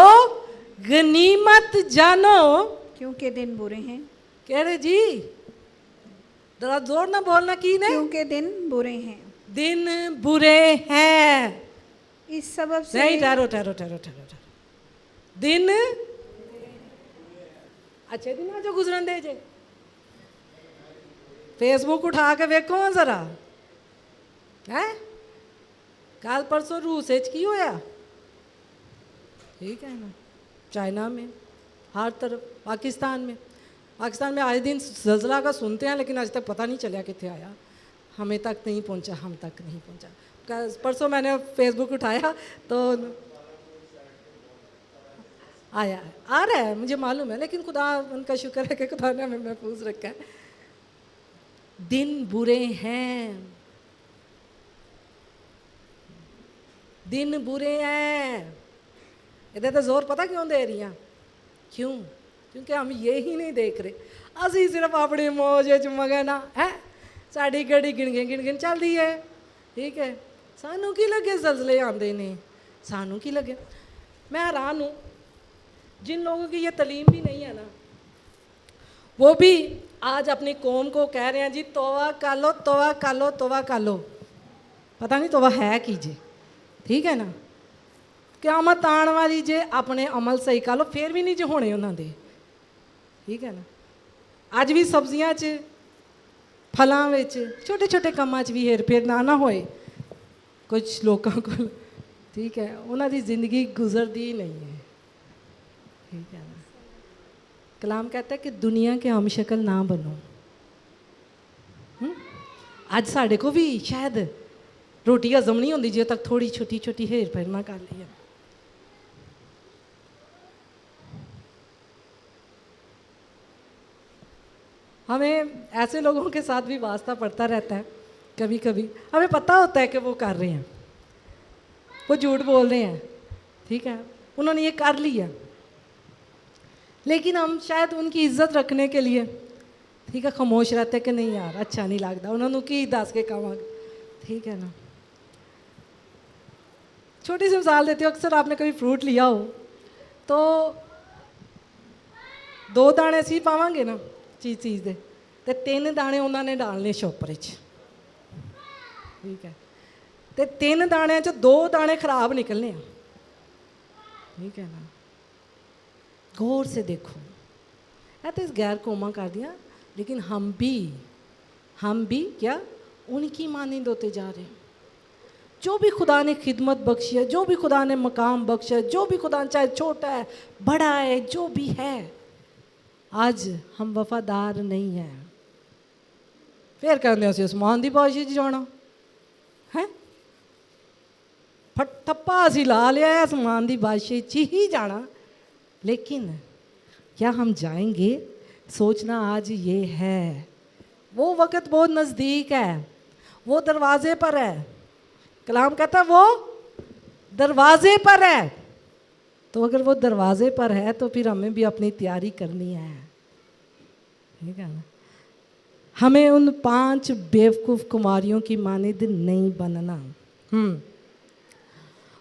गनीमत जानो क्योंकि दिन बुरे हैं। कह रहे जी, जरा जोर ना बोलना की ने। क्योंकि दिन बुरे हैं। दिन बुरे हैं। इस सबब से नहीं, ठहरो ठहरो ठहरो ठहरो ठहरो। दिन अच्छे दिन जो गुजरन दे जे। फेसबुक उठा के वेखो जरा, है कल परसों रूस की होया, ठीक है ना, चाइना में, हर तरफ, पाकिस्तान में आए दिन ज़लज़ला का सुनते हैं, लेकिन आज तक पता नहीं चला कितने आया। हमें तक नहीं पहुंचा, हम तक नहीं पहुंचा। परसों मैंने फेसबुक उठाया तो आया, आ रहा है, मुझे मालूम है, लेकिन खुदा उनका शुक्र है कि खुदा ने हमें महफूज रखा है। दिन बुरे हैं, दिन बुरे हैं। इधर तो जोर पता क्यों दे रही हैं? क्यों? क्योंकि हम ये ही नहीं देख रहे। असी सिर्फ अपनी मौज च मगन है, साड़ी गड़ी गिन चलती है, ठीक है। सानू की लगे जलजले आते ने, सानू की लगे। मैं हैरान हूँ जिन लोगों की ये तलीम भी नहीं है ना, वो भी आज अपनी कौम को कह रहे हैं जी तौबा कर लो, तौबा कर लो, तौबा कर लो। पता नहीं तौबा है की जी, ठीक है ना। क़यामत आने वाली जे अपने अमल सही कर लो, फिर भी नहीं जो होने उन्होंने, ठीक है ना। अज भी सब्जियां च फलों में छोटे छोटे कामों भी हेर फेर ना होए कुछ लोगों को, ठीक है, उन्होंने जिंदगी गुजरती ही नहीं है, ठीक है ना। कलाम कहता है कि दुनिया के हम शक्ल ना बनो। आज साढ़े को भी शायद रोटी हजम नहीं होती जो तक थोड़ी छोटी छोटी हेर फेर ना कर ली है। हमें ऐसे लोगों के साथ भी वास्ता पड़ता रहता है। कभी कभी हमें पता होता है कि वो कर रहे हैं, वो झूठ बोल रहे हैं, ठीक है, उन्होंने ये कर लिया, लेकिन हम शायद उनकी इज्जत रखने के लिए, ठीक है, खामोश रहते कि नहीं यार अच्छा नहीं लगता, उन्होंने की दस के कहा, ठीक है ना। छोटी सी मिसाल देती हूँ, अक्सर आपने कभी फ्रूट लिया हो तो 2 दाने असी पावांगे ना चीज़ दे, तो 3 दाने उन्होंने डालने शॉपर, ठीक है, तो 3 दाने 2 दाने खराब निकलने, ठीक है ना। गौर से देखो, है तो इस गैर कौमा कर दिया, लेकिन हम भी क्या उनकी मानिंद होते जा रहे हैं। जो भी खुदा ने खिदमत बख्शी है, जो भी खुदा ने मकाम बख्शा है, जो भी खुदा चाहे छोटा है बड़ा है, जो भी है, आज हम वफादार नहीं हैं। फिर कहते हैं उस्मान दी बादशाही च जाना है, ठप्पा असी ला लिया है उस्मान दी बादशाही च ही जाना, लेकिन क्या हम जाएंगे? सोचना आज ये है, वो वक़्त बहुत नज़दीक है, वो दरवाजे पर है। कलाम कहता है वो दरवाजे पर है, तो अगर वो दरवाजे पर है तो फिर हमें भी अपनी तैयारी करनी है, ठीक है ना। हमें उन 5 बेवकूफ़ कुमारियों की मानिंद नहीं बनना।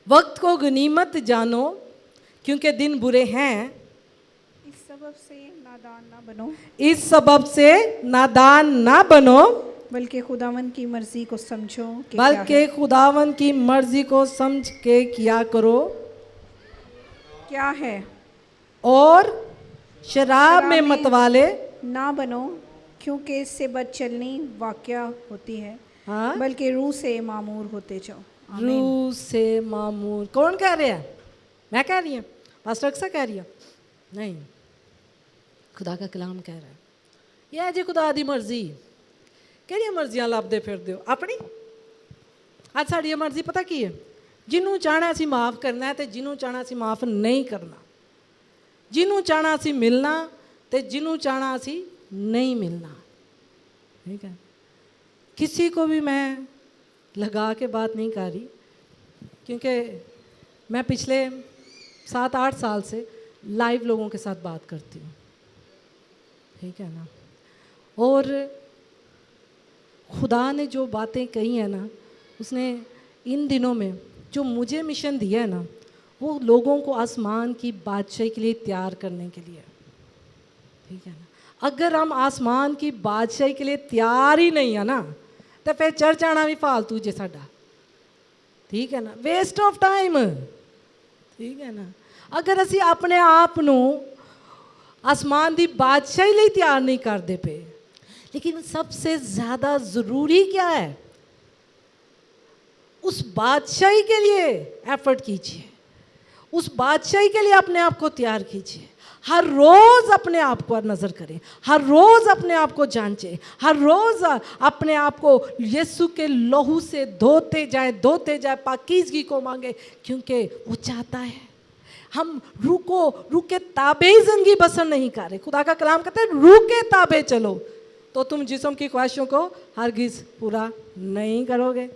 वक्त को गनीमत जानो क्योंकि दिन बुरे हैं, इस सबब से नादान ना बनो, इस सबब से नादान ना बनो, बल्कि खुदावन की मर्जी को समझो कि क्या है। बल्कि खुदावन की मर्जी को समझ के किया करो, क्या है, और शराब में मतवाले, ना बनो क्योंकि इससे बद चलनी वाक़या होती है, हाँ, बल्कि रूह से मामूर होते जाओ। आमीन। रूह से मामूर। कौन कह रहे हैं? मैं कह रही हूँ? पास्टर अक्सर कह रही है? नहीं, खुदा का कलाम कह रहा है। यह जी खुदा दी मर्जी, ਕਿਹੜੀਆਂ ਮਰਜ਼ੀਆਂ ਲੱਭਦੇ ਫਿਰਦੇ ਹੋ ਆਪਣੀ? ਅੱਜ ਸਾਡੀ ਮਰਜ਼ੀ ਪਤਾ ਕੀ ਹੈ? ਜਿਹਨੂੰ ਚਾਹਣਾ ਅਸੀਂ ਮਾਫ ਕਰਨਾ ਹੈ ਤੇ ਜਿਹਨੂੰ ਚਾਹਣਾ ਅਸੀਂ ਮਾਫ ਨਹੀਂ ਕਰਨਾ, ਜਿਹਨੂੰ ਚਾਹਣਾ ਅਸੀਂ ਮਿਲਣਾ ਤੇ ਜਿਹਨੂੰ ਚਾਹਣਾ ਅਸੀਂ नहीं मिलना। ठीक है, किसी को भी मैं लगा के बात नहीं कर रही, क्योंकि मैं पिछले 7-8 साल से लाइव लोगों के साथ बात करती हूँ। ठीक है ना, और खुदा ने जो बातें कही हैं ना, उसने इन दिनों में जो मुझे मिशन दिया है ना, वो लोगों को आसमान की बादशाही के लिए तैयार करने के लिए। ठीक है ना, अगर हम आसमान की बादशाही के लिए तैयार ही नहीं है ना, तो फिर चर्च आना भी फालतू जे साडा। ठीक है ना, वेस्ट ऑफ टाइम। ठीक है ना, अगर असी अपने आप नू आसमान की बादशाही लिए तैयार नहीं करते पे, लेकिन सबसे ज़्यादा ज़रूरी क्या है? उस बादशाही के लिए एफर्ट कीजिए, उस बादशाही के लिए अपने आप को तैयार कीजिए। हर रोज़ अपने आप को नज़र करें, हर रोज़ अपने आप को जांचें, हर रोज़ अपने आप को यीशु के लहू से धोते जाए, पाकीज़गी को मांगे, क्योंकि वो चाहता है हम रूह के ताबे ही ज़िंदगी बसर नहीं कर रहे। खुदा का कलाम कहता है रूह के ताबे चलो तो तुम जिस्म की ख्वाहिशों को हरगिज़ पूरा नहीं करोगे।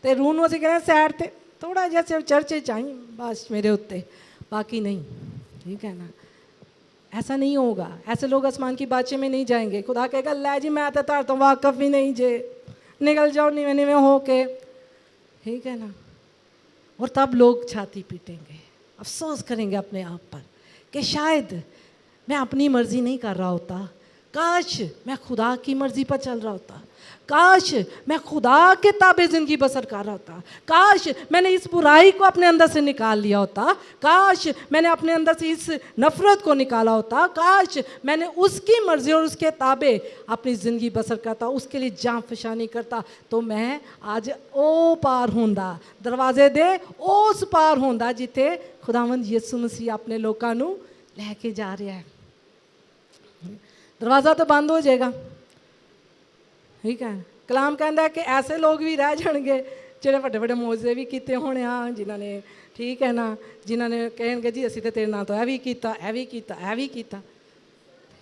तो रूह नूं असीं कहना सैड ते थोड़ा जैसे चर्चे चाहिए बस मेरे उत्ते, बाकी नहीं। ठीक है ना, ऐसा नहीं होगा। ऐसे लोग आसमान की बादशाही में नहीं जाएंगे। खुदा कहेगा लै जी मैं तो तार तो वाकफ़ ही नहीं जे, निकल जाओ नीवे नीवे हो के। ठीक है ना, और तब लोग छाती पीटेंगे, अफसोस करेंगे अपने आप पर कि शायद मैं अपनी मर्ज़ी नहीं कर रहा होता, काश मैं खुदा की मर्ज़ी पर चल रहा होता, काश मैं खुदा के ताबे ज़िंदगी बसर कर रहा होता, काश मैंने इस बुराई को अपने अंदर से निकाल लिया होता, काश मैंने अपने अंदर से इस नफ़रत को निकाला होता, काश मैंने उसकी मर्ज़ी और उसके ताबे अपनी ज़िंदगी बसर करता, उसके लिए जान फशानी करता, तो मैं आज ओ पार होंदा, दरवाजे दे उस पार होंदा जिथे खुदावंद यीशु मसीह अपने लोगों नूं लैके जा रहा है। दरवाज़ा तो बंद हो जाएगा। ठीक है, कलाम कहता है कि ऐसे लोग भी रह जाएंगे जिन्हें वड्डे वड्डे मौजे भी किए होने, जिन्होंने ठीक है ना, जिन्होंने कहेंगे जी असीं तो तेरे नाल तो यह भी किया, यह भी किया, यह भी किया।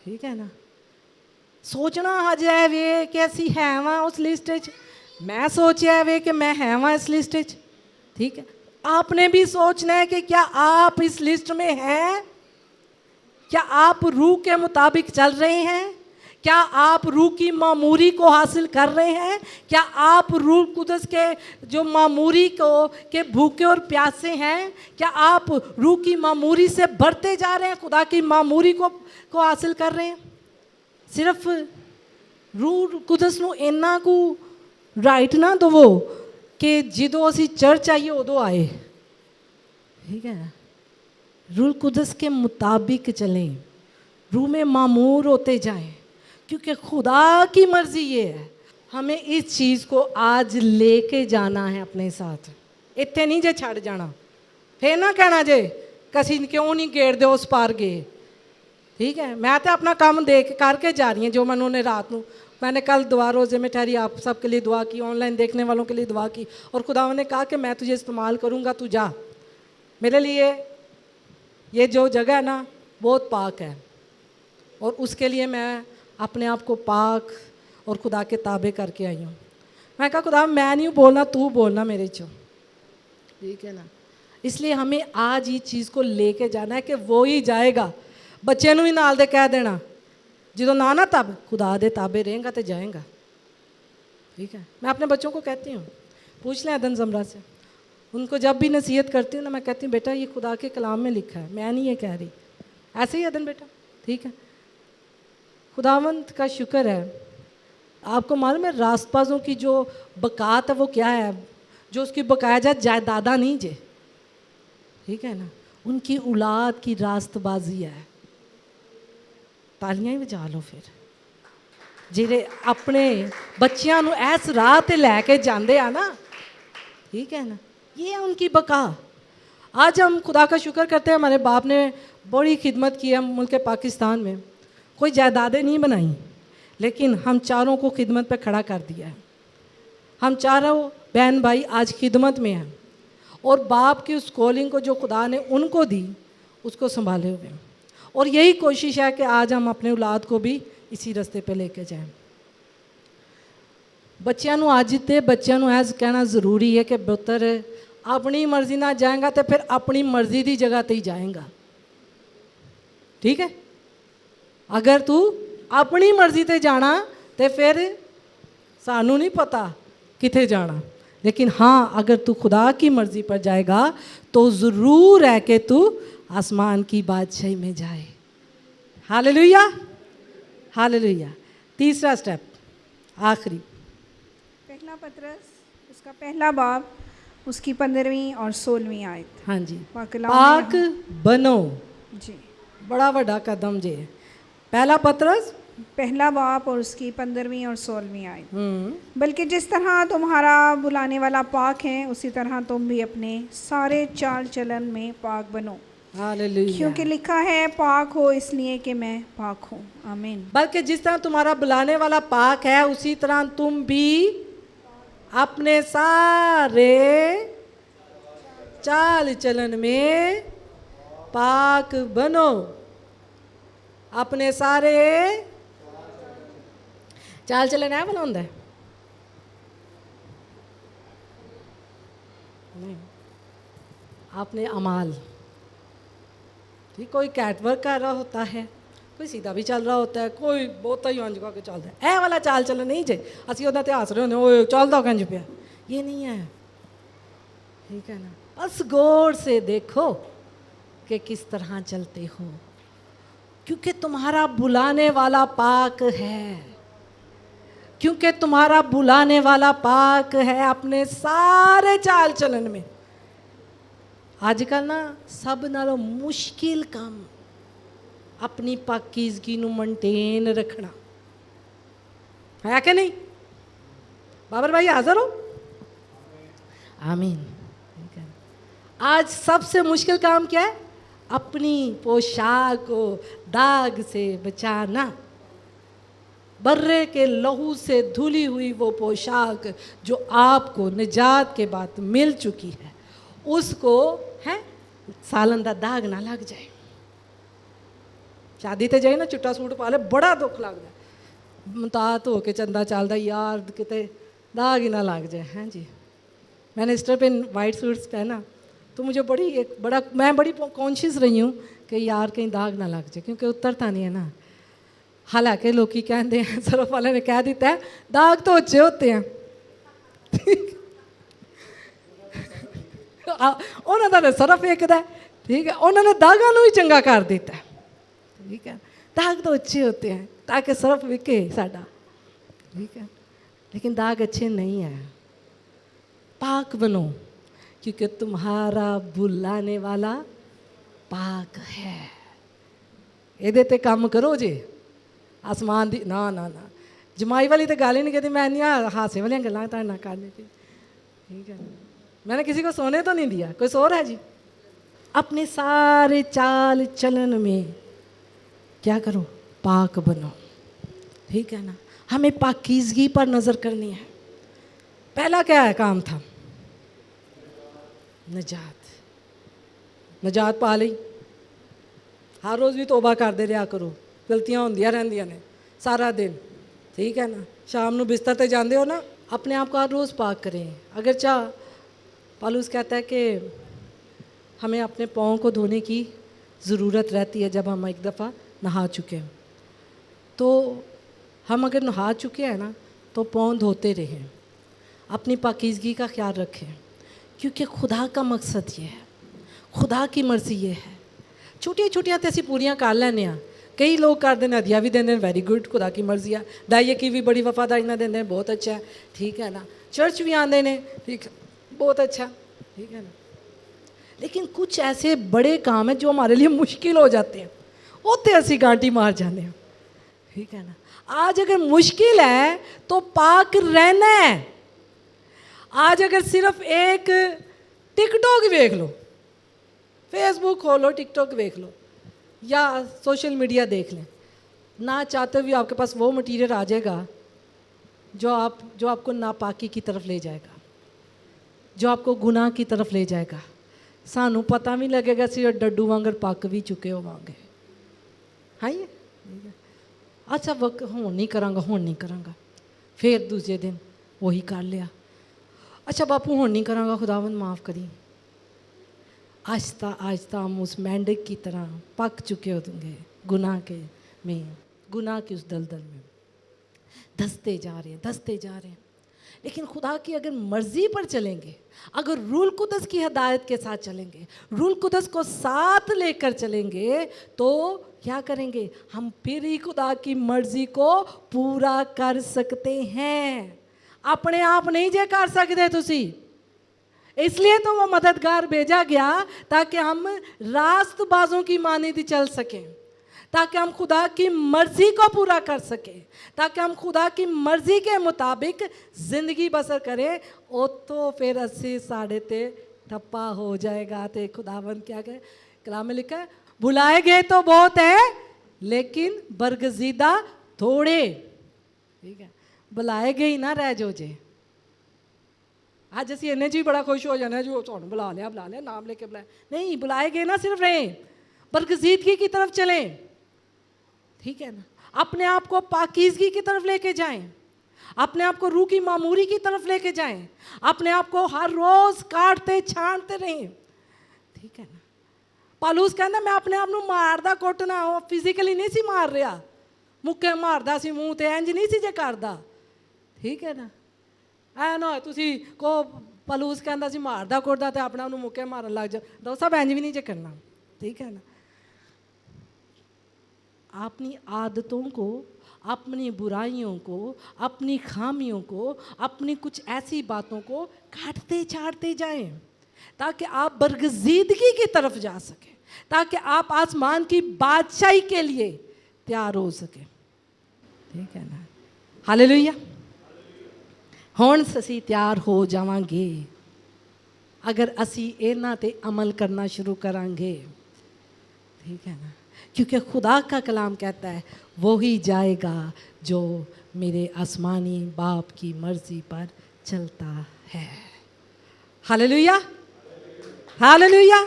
ठीक है ना, सोचना अज है वे कि असीं है वां उस लिस्ट च, मैं सोचा वे कि मैं है वां इस लिस्ट च। ठीक है, आपने भी सोचना है कि क्या आप इस लिस्ट में हैं, क्या आप रूह के मुताबिक चल रहे हैं, क्या आप रूह की मामूरी को हासिल कर रहे हैं, क्या आप रूह कुदस के जो मामूरी को के भूखे और प्यासे हैं, क्या आप रूह की मामूरी से बढ़ते जा रहे हैं, खुदा की मामूरी को हासिल कर रहे हैं। सिर्फ रूह कुदस नूं इन्ना को राइट ना दवो कि जदों असीं चर्च आइए उदों आए। ठीक है, रूह कुदस के मुताबिक चलें, रूह में मामूर होते जाएं, क्योंकि खुदा की मर्ज़ी ये है हमें इस चीज़ को आज लेके जाना है अपने साथ। इतने नहीं जे छड़ जाना, फिर ना कहना जे कसी क्यों नहीं गेड़ दे उस पार गए। ठीक है, मैं तो अपना काम देख करके जा रही हूँ जो मैंने उन्हें रात को, मैंने कल दुआ रोज़े में ठहरी आप सबके लिए दुआ की, ऑनलाइन देखने वालों के लिए दुआ की, और खुदा ने कहा कि मैं तुझे इस्तेमाल करूँगा, तू जा। मेरे लिए ये जो जगह है ना बहुत पाक है, और उसके लिए मैं अपने आप को पाक और खुदा के ताबे करके आई हूँ। मैं कहा खुदा मैं नहीं बोलना, तू बोलना मेरे चो। ठीक है ना, इसलिए हमें आज ये चीज़ को लेके जाना है कि वो ही जाएगा। बच्चे भी नाल दे कह देना जो ना तब खुदा दे ताबे रहेगा तो जाएगा। ठीक है, मैं अपने बच्चों को कहती हूँ, पूछ लें अदन जमरा से, उनको जब भी नसीहत करती हूँ ना, मैं कहती हूँ बेटा ये खुदा के कलाम में लिखा है, मैं नहीं ये कह रही। ऐसे ही अदन बेटा, ठीक है। खुदावंत का शुक्र है। आपको मालूम है रास्तबाजों की जो बकात है वो क्या है? जो उसकी बकाया जाए जायदादा नहीं जे, ठीक है ना, उनकी औलाद की रास्तबाजी है। तालियां ही बजा लो फिर, ਜਿਹੜੇ अपने बच्चियां ਨੂੰ इस राह ਤੇ ਲੈ के जाते हैं ना, ठीक है ना, ये है उनकी बका। आज हम खुदा का शुक्र करते हैं, हमारे बाप ने बड़ी खिदमत की है मुल्क पाकिस्तान में। कोई जायदादें नहीं बनाई, लेकिन हम चारों को खिदमत पे खड़ा कर दिया है। हम चारों बहन भाई आज खिदमत में हैं और बाप की उस कॉलिंग को जो खुदा ने उनको दी उसको संभाले हुए हैं। और यही कोशिश है कि आज हम अपने औलाद को भी इसी रास्ते पे लेके जाएं। बच्चों ਨੂੰ ਅੱਜ ਤੇ ਬੱਚਿਆਂ ਨੂੰ ਐਸ ਕਹਿਣਾ ਜ਼ਰੂਰੀ ਹੈ ਕਿ ਪੁੱਤਰ अपनी मर्जी ना जाएगा तो फिर अपनी मर्जी की जगह ते ही जाएगा, ठीक है। अगर तू अपनी मर्जी ते जाना तो फिर सानू नहीं पता किथे जाना, लेकिन हाँ अगर तू खुदा की मर्जी पर जाएगा तो ज़रूर है कि तू आसमान की बादशाही में जाए। Hallelujah, hallelujah. तीसरा स्टेप, आखिरी, पहला पतरस उसका पहला बाब उसकी 15वीं और 16वीं आयत। हाँ जी, पाकलाम पाक बनो, जी, बड़ा बड़ा कदम जे। पहला पतरस पहला बाब और उसकी 15वीं और 16वीं आयत। बल्कि जिस तरह तुम्हारा बुलाने वाला पाक है उसी तरह तुम भी अपने सारे चाल चलन में पाक बनो, हालेलुया। क्योंकि लिखा है पाक हो इसलिए कि मैं पाक हूँ। आमीन। बल्कि जिस तरह तुम्हारा बुलाने वाला पाक है उसी तरह तुम भी अपने सारे चाल चलन में पाक बनो। अपने सारे चाल चलन है भला होंदा है? नहीं, अपने अमाल, ठीक। कोई कैटवर्क कर रहा होता है, कोई सीधा भी चल रहा होता है, कोई बहुता ही अंज करके चलता है। ए वाला चाल चलन नहीं जे असी उहदा ते हस रहे होंदे ओए चलदा कंज पिया, ये नहीं है, ठीक है ना। बस गौर से देखो कि किस तरह चलते हो, क्योंकि तुम्हारा बुलाने वाला पाक है, क्योंकि तुम्हारा बुलाने वाला पाक है। अपने सारे चाल चलन में आजकल ना सब नालों मुश्किल काम अपनी पाकीज़गी नू मेनटेन रखना है कि नहीं? बाबर भाई हाजिर हो? आमीन। आज सबसे मुश्किल काम क्या है? अपनी पोशाक को दाग से बचाना। बर्रे के लहू से धुली हुई वो पोशाक जो आपको निजात के बाद मिल चुकी है, उसको है सालन दा दाग ना लग जाए। शादी ते जाए ना चिट्टा सूट पा ले, बड़ा दुख लगता है, मुतात हो के चंदा चलता यार किते दाग ही ना लग जाए। हाँ जी, मैंने इस पे वाइट सूट्स पहना तो मुझे मैं बड़ी कॉन्शियस रही हूँ कि यार कहीं दाग ना लग जाए, क्योंकि उतरता नहीं है ना। हालांकि लोग कहते हैं, सरफ वाले ने कह दिता है दाग तो अच्छे होते हैं, उन्होंने सरफ वेखदा है, ठीक है, उन्होंने दागा ही चंगा कर दिता है, ठीक है। दाग तो अच्छे होते हैं ताकि सरफ विके साडा, ठीक है, लेकिन दाग अच्छे नहीं है। पाक बनो क्योंकि तुम्हारा बुलाने वाला पाक है। ਇਹਦੇ ਤੇ ਕੰਮ ਕਰੋ ਜੇ आसमान दी ना ना ना जमाई वाली तो गल ही नहीं कहती। मैं नहीं हासे वाली गल्लां तुहाडे नाल करनी थी, ठीक है। मैंने किसी को सोने तो नहीं दिया, कोई सो रहा है जी। अपने सारे चाल चलन में क्या करो? पाक बनो, ठीक है ना। हमें पाकीज़गी पर नज़र करनी है। पहला क्या है काम था? नजात। नजात पा ली, हर रोज़ भी तौबा करते रहा करो, गलतियाँ होंदियां रहंदियां ने सारा दिन, ठीक है ना। शाम को बिस्तर ते जाते हो ना, अपने आप को हर रोज़ पाक करें। अगर चाह पौलुस कहता है कि हमें अपने पाँव को धोने की ज़रूरत रहती है जब हम एक दफ़ा नहा चुके हैं। तो हम अगर नहा चुके हैं ना तो पाँव धोते रहें, अपनी पाकीज़गी का ख्याल रखें, क्योंकि खुदा का मकसद ये है, खुदा की मर्जी ये है। छोटियां छोटियां तो असीं पूरियां कर लैने आ, कई लोग करते हैं, हदिया भी देंगे, वैरी गुड, खुदा की मर्जी है। दाइये की भी बड़ी वफादारी ना देंगे, बहुत अच्छा है, ठीक है ना। चर्च भी आते हैं, ठीक है, बहुत अच्छा, ठीक है ना। लेकिन कुछ ऐसे बड़े काम हैं जो हमारे लिए मुश्किल हो जाते हैं, उत्ते असीं गांटी मार जाते हैं, ठीक है ना। आज अगर मुश्किल है तो पाक रहना है। आज अगर सिर्फ एक टिकटॉक देख लो, फेसबुक खोलो, टिकटॉक देख लो या सोशल मीडिया देख लें, ना चाहते हुए आपके पास वो मटीरियल आ जाएगा जो आपको नापाकी की तरफ ले जाएगा, जो आपको गुनाह की तरफ ले जाएगा। सानू पता भी लगेगा सी डड्डू वांगर पक भी चुके होवांगे। हाँ ये अच्छा वक्त हुण नहीं करांगा, फिर दूसरे दिन वही कर लिया, अच्छा बापू हुण नहीं करांगा, खुदावंद माफ़ करी। आहिस्ता आहिस्ता हम उस मेंढक की तरह पक चुके होंगे गुनाह की उस दलदल में, धंसते जा रहे हैं। लेकिन खुदा की अगर मर्ज़ी पर चलेंगे, अगर रूल कुदस की हदायत के साथ चलेंगे, रूल कुदस को साथ लेकर चलेंगे, तो क्या करेंगे, हम फिर ही खुदा की मर्ज़ी को पूरा कर सकते हैं। अपने आप नहीं जे कर सकते तुसी, इसलिए तो वो मददगार भेजा गया ताकि हम रास्तबाजों की मानिंद चल सकें, ताकि हम खुदा की मर्ज़ी को पूरा कर सकें, ताकि हम खुदा की मर्ज़ी के मुताबिक ज़िंदगी बसर करें। ओ तो फिर अस्सी साढ़े ते ठप्पा हो जाएगा। तो खुदावंद क्या कहे, कलाम में लिखा है, बुलाए गए तो बहुत है लेकिन बरगजीदा थोड़े, ठीक है। बुलाए गए ना रह जो जे। आज असी इन्हें जी बड़ा खुश हो जाना जो तुहानू बुला लिया नाम लेके बुलाया, नहीं, बुलाए गए ना सिर्फ रहें, बरगजीदगी की तरफ चलें, ठीक है ना। अपने आप को पाकीज़गी की तरफ लेके जाएं, अपने आप को रूह की मामूरी की तरफ लेके जाएं, अपने आप को हर रोज़ काटते छांटते रहें, ठीक है ना। पालूस कहना मैं अपने आप को मारदा कुटना, वो फिजिकली नहीं सी मार रहा, मुक्के मारदा सी मूँह ते, इंज नहीं सी जे करदा, ठीक है ना। ऐ ना तुसी को पलूस कहता सी मारदा कुटदा ते अपने आप को मुक्के मारन लग जा, तो सब इंज भी नहीं जे करना, ठीक है ना। अपनी आदतों को, अपनी बुराइयों को, अपनी खामियों को, अपनी कुछ ऐसी बातों को काटते छाटते जाएं, ताकि आप बरगजीदगी की तरफ जा सकें, ताकि आप आसमान की बादशाही के लिए तैयार हो सकें, ठीक है ना। हालेलुया। हुण असीं तैयार हो जावांगे अगर असीं इन्हां ते अमल करना शुरू करांगे, ठीक है ना। क्योंकि खुदा का कलाम कहता है वो ही जाएगा जो मेरे आसमानी बाप की मर्जी पर चलता है। Hallelujah, hallelujah.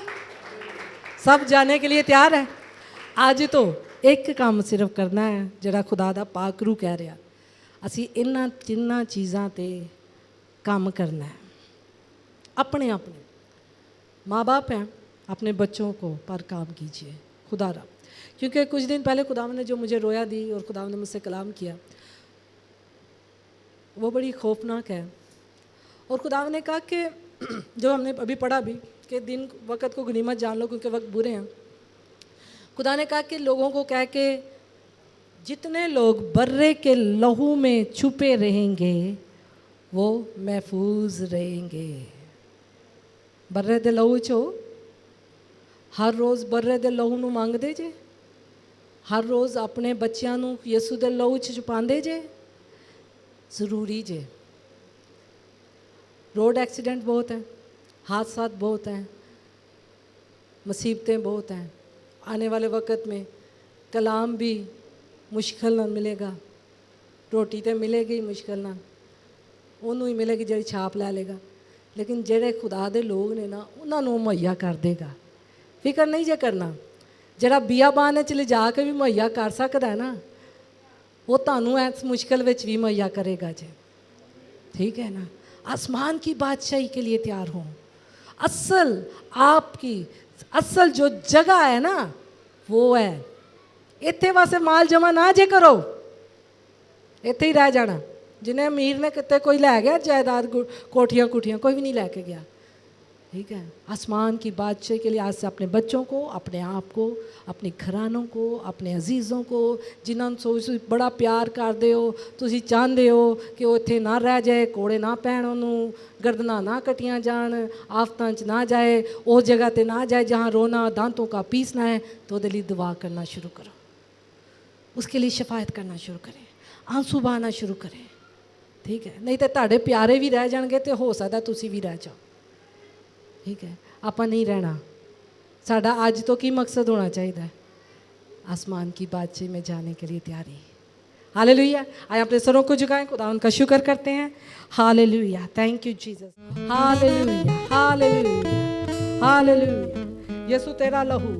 सब जाने के लिए तैयार है। आज तो एक काम सिर्फ करना है जरा खुदा दा पाक रूह कह रहा, असी इन्हां तिन्नां चीज़ां ते काम करना है। अपने माँ बाप हैं, अपने बच्चों को पर काम कीजिए खुदा रा। क्योंकि कुछ दिन पहले खुदा ने जो मुझे रोया दी और खुदा ने मुझसे कलाम किया वो बड़ी खौफनाक है। और खुदा ने कहा कि जो हमने अभी पढ़ा भी कि दिन वक़्त को गनीमत जान लो क्योंकि वक्त बुरे हैं। खुदा ने कहा कि लोगों को कह के जितने लोग बर्रे के लहू में छुपे रहेंगे वो महफूज रहेंगे। बर्रे दे लहू चो हर रोज़ बर्रे दे लहू नूं मंगदे जे, हर रोज़ अपने बच्चों नूं यसू दे लहू च छुपांदे जे, ज़रूरी जे। रोड एक्सीडेंट बहुत हैं, हादसा बहुत हैं, मुसीबतें बहुत हैं। आने वाले वक्त में कलाम भी मुश्किल ना मिलेगा, रोटी तो मिलेगी ही मुश्किल ना, उन्होंने ही मिलेगी जी छाप लै लेगा, लेकिन जेड़े खुदा दे लोग ने ना उन्होंने मुहैया कर देगा। फिक्र नहीं जे करना, जरा बियाबान च ले जाके भी मुहैया कर सकता है ना, वो तुहानू इस मुश्किल विच भी मुहैया करेगा जी, ठीक है ना। आसमान की बादशाही के लिए तैयार हो। असल आपकी असल जो जगह है ना वो है इत्थे वास्ते माल जमा ना जे करो, इत्थे ही रह जाना। जिन्हें अमीर ने कितने कोई लै गया जायदाद कोठियां कुठियां, कोई भी नहीं लैके गया, ठीक है, आसमान की बादशाह के लिए आज से अपने बच्चों को, अपने आप को, अपने घरानों को, अपने अजीज़ों को जिन्हों ਨੂੰ बड़ा प्यार करते हो, तुसी चाहते हो कि वो इत्थे ना रह जाए, कोड़े ना पैण ਉਹਨੂੰ, गर्दना ना कटियां जान, आफतां च ना जाए, उस जगह ते ना जाए जहाँ रोना दांतों का पीसना है, तो उसके लिए दुआ करना शुरू करो, उसके लिए शफायत करना शुरू करें, आंसू बहाना शुरू करें। ठीक है, नहीं तो ਤੁਹਾਡੇ प्यारे भी रह जाएंगे तो हो सकता तुसी भी रह जाओ। ठीक है, ਆਪਾਂ नहीं रहना। साडा आज तो की मकसद होना चाहिए, आसमान की बादशाह में जाने के लिए तैयारी। हालेलुया। आए अपने सरों को झुकाएं, खुदा उनका शुक्र करते हैं। Hallelujah, thank you Jesus. Hallelujah, hallelujah, hallelujah. यीशु तेरा लहू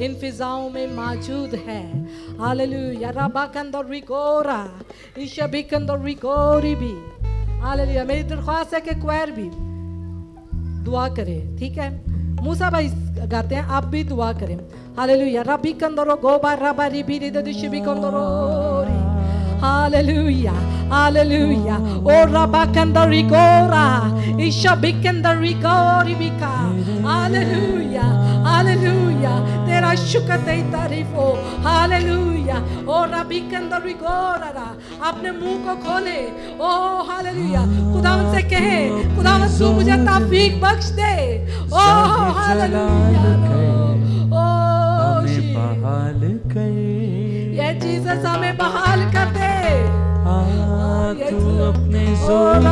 इन फिजाओं में मौजूद है। हालेलुया। रबा कंदर रिकोरा ईशबी कंदर रिकोरी भी। हालेलुया। मेरी दरख्वास्त है कि क्वायर भी दुआ करें। ठीक है, मूसा भाई गाते हैं, आप भी दुआ करें। हालेलुया। रबी कंदरो गोबा रबा रिबी रिदशिबी कंदरो। Hallelujah, hallelujah. ओ रबा कंदरी गोरा ईशबी कंदरी गोरी बिका। Hallelujah, hallelujah. तेरा शुक्र तेरी तारीफ हो। हालेलुया। ओ रबी कंदरी गोरा, अपने मुंह को खोले। ओ हालेलुया, खुदावंद से कहे, खुदावंद तू मुझे तौफीक बख्श दे। ओ हालेलुया। ओ बहाल कर, ये जीसस हमें बहाल कर दे। तू अपने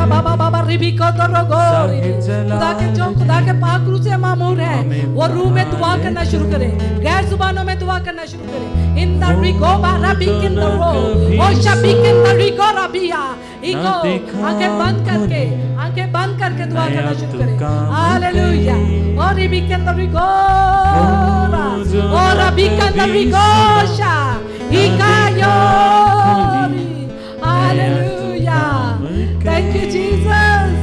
बाबा बाबा रिबी को तो रोगोरी। खुदा के जो खुदा के पाक रूह से मामूर है, वो रूह में दुआ करना शुरू करें, गैर जुबानों में दुआ करना शुरू करें। इन द रिगो बारबी किन द रो ओ शबी किन द रिगो रबिया इको। आंखें बंद करके, आंखें बंद करके दुआ करना शुरू करें। हालेलुया। और रिबी किन द रिगो और रबी किन द रिगोशा इकायो। Hallelujah, thank you Jesus.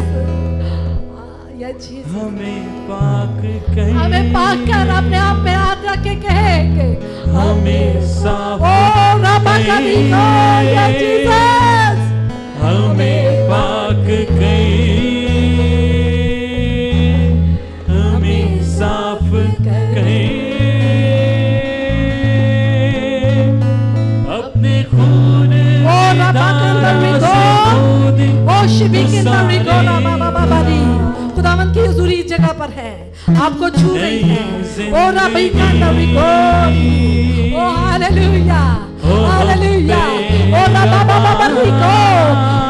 या जीसस हमें पाक कर, हमें पाक कर, अपने आप में हाथ रख के कहेंगे हमें साफ ओ रबा कभी को। या जीसस हमें पाक कर, हमें साफ कर, अपने खून खुदावंद की हुजूरी इस जगह पर है, आपको छू रही है। ओ रबी कंदरी को, ओ हालेलुया, हालेलुया। ओ रबा बाबा रिको,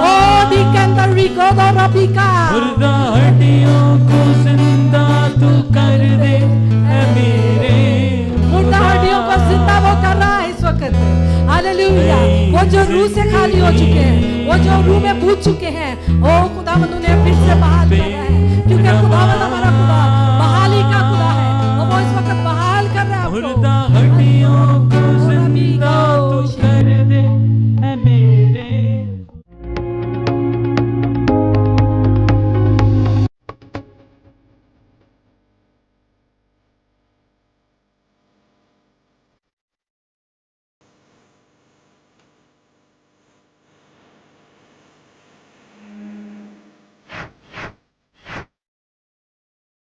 ओ दी कंदरी को दो रबी का। मुर्दा हड्डियों को जिंदा तू कर दे ऐ मेरे। मुर्दा हड्डियों को जिंदा वो कर रहा है इस वक्त। हालेलुया। वो जो रूह से खाली हो चुके हैं, वो जो रूह में बूझ चुके हैं, ओ खुदावंद उन्हें फिर से बहाल कर रहा है, क्योंकि खुदावंद हमारा खुदा